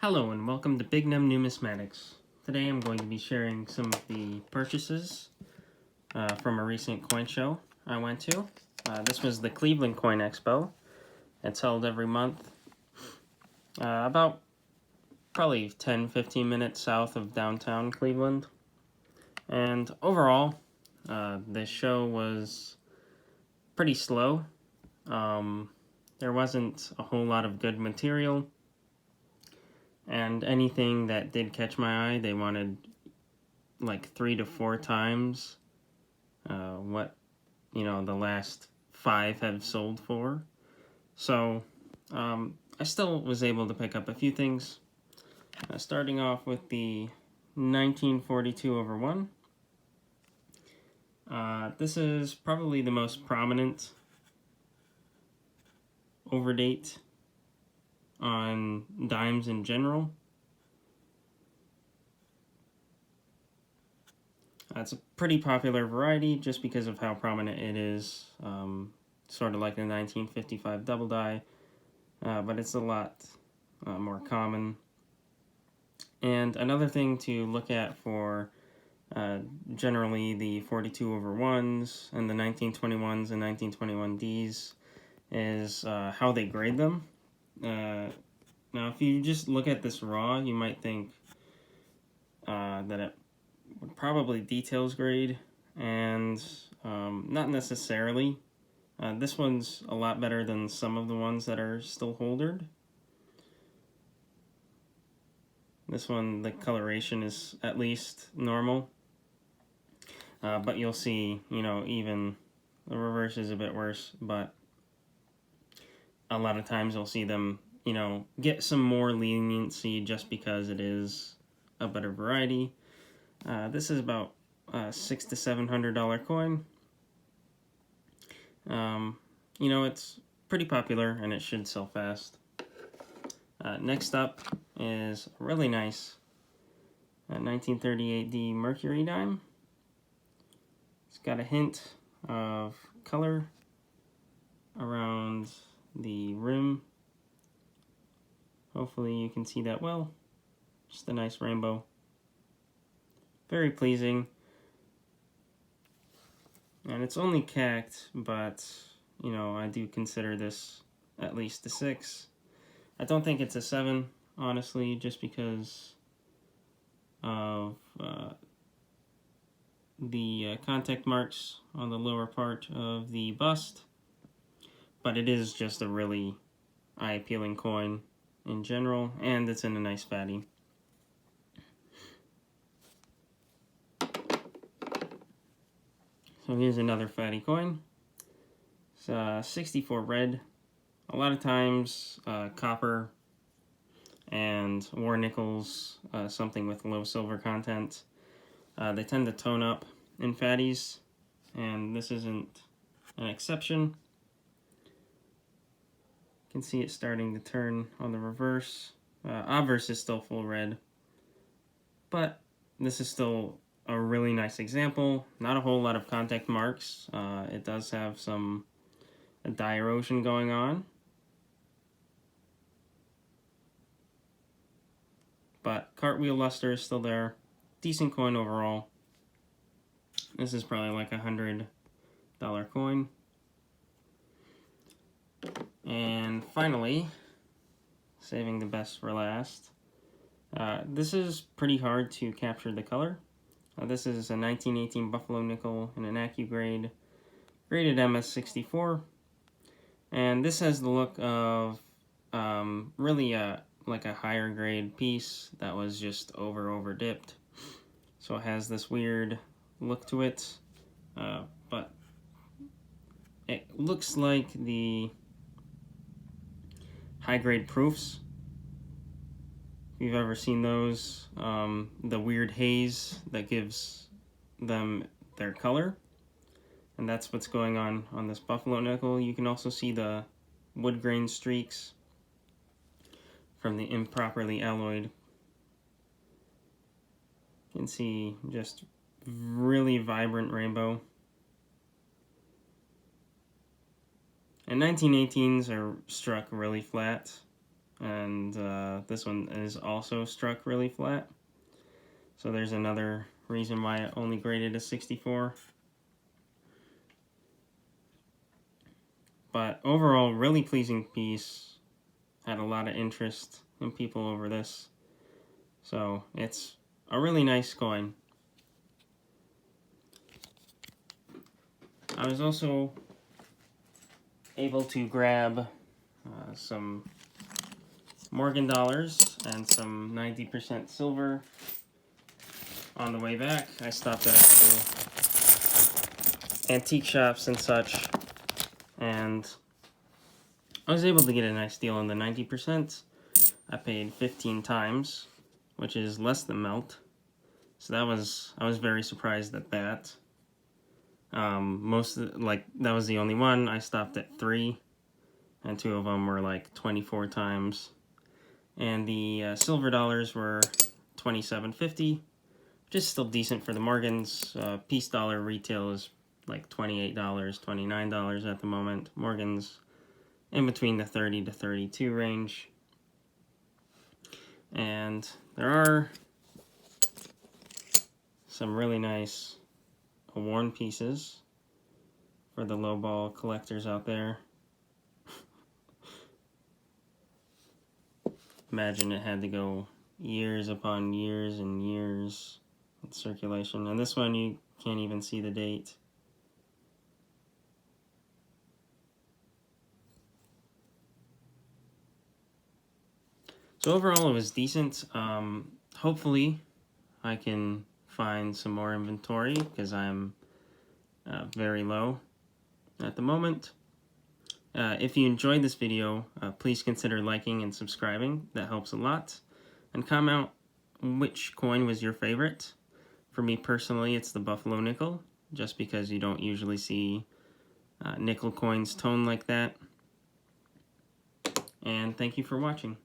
Hello and welcome to Big Num Numismatics. Today I'm going to be sharing some of the purchases from a recent coin show I went to. This was the Cleveland Coin Expo. It's held every month about probably 10-15 minutes south of downtown Cleveland. And overall, this show was pretty slow. There wasn't a whole lot of good material. And anything that did catch my eye, they wanted like 3 to 4 times what the last 5 have sold for. So I still was able to pick up a few things. Starting off with the 1942/1. This is probably the most prominent overdate on dimes in general. It's a pretty popular variety just because of how prominent it is, sort of like the 1955 double die, but it's a lot more common. And another thing to look at for generally the 42/1s and the 1921s and 1921Ds is how they grade them. Now, if you just look at this raw, you might think that it would probably details grade, and not necessarily. This one's a lot better than some of the ones that are still holdered. This one, the coloration is at least normal, but you'll see, even the reverse is a bit worse, but a lot of times you'll see them, get some more leniency just because it is a better variety. This is about a $600 to $700 coin. It's pretty popular and it should sell fast. Next up is a really nice 1938D Mercury dime. It's got a hint of color around the rim. Hopefully you can see that well. Just a nice rainbow. Very pleasing. And it's only cacked, but, I do consider this at least a 6. I don't think it's a 7, honestly, just because of the contact marks on the lower part of the bust. But it is just a really eye-appealing coin in general, and it's in a nice fatty. So here's another fatty coin. It's 64 red. A lot of times copper and war nickels, something with low silver content, they tend to tone up in fatties, and this isn't an exception. You can see it starting to turn on the reverse. Obverse is still full red, but this is still a really nice example. Not a whole lot of contact marks. It does have some dye erosion going on, but cartwheel luster is still there. Decent coin overall. This is probably like a $100 coin. And finally, saving the best for last, this is pretty hard to capture the color. This is a 1918 Buffalo nickel in an AccuGrade, graded MS64, and this has the look of really like a higher grade piece that was just over dipped. So it has this weird look to it, but it looks like the high-grade proofs. If you've ever seen those, the weird haze that gives them their color, and that's what's going on this Buffalo nickel. You can also see the wood grain streaks from the improperly alloyed. You can see just really vibrant rainbow. And 1918s are struck really flat. and this one is also struck really flat. So there's another reason why it only graded a 64. But overall, really pleasing piece. Had a lot of interest in people over this. So it's a really nice coin. I was also able to grab some Morgan dollars and some 90% silver on the way back. I stopped at a few antique shops and such, and I was able to get a nice deal on the 90%. I paid 15 times, which is less than melt. So I was very surprised at that. That was the only one. I stopped at 3, and 2 of them were like 24 times. And the silver dollars were $27.50, which is still decent for the Morgans. Piece dollar retail is like $28, $29 at the moment. Morgans in between the 30 to 32 range. And there are some really nice worn pieces for the lowball collectors out there. Imagine it had to go years upon years and years in circulation. And this one, you can't even see the date. So overall, it was decent. Hopefully, I can find some more inventory because I'm very low at the moment. If you enjoyed this video, please consider liking and subscribing. That helps a lot. And comment which coin was your favorite. For me personally, it's the Buffalo nickel, just because you don't usually see nickel coins toned like that. And thank you for watching.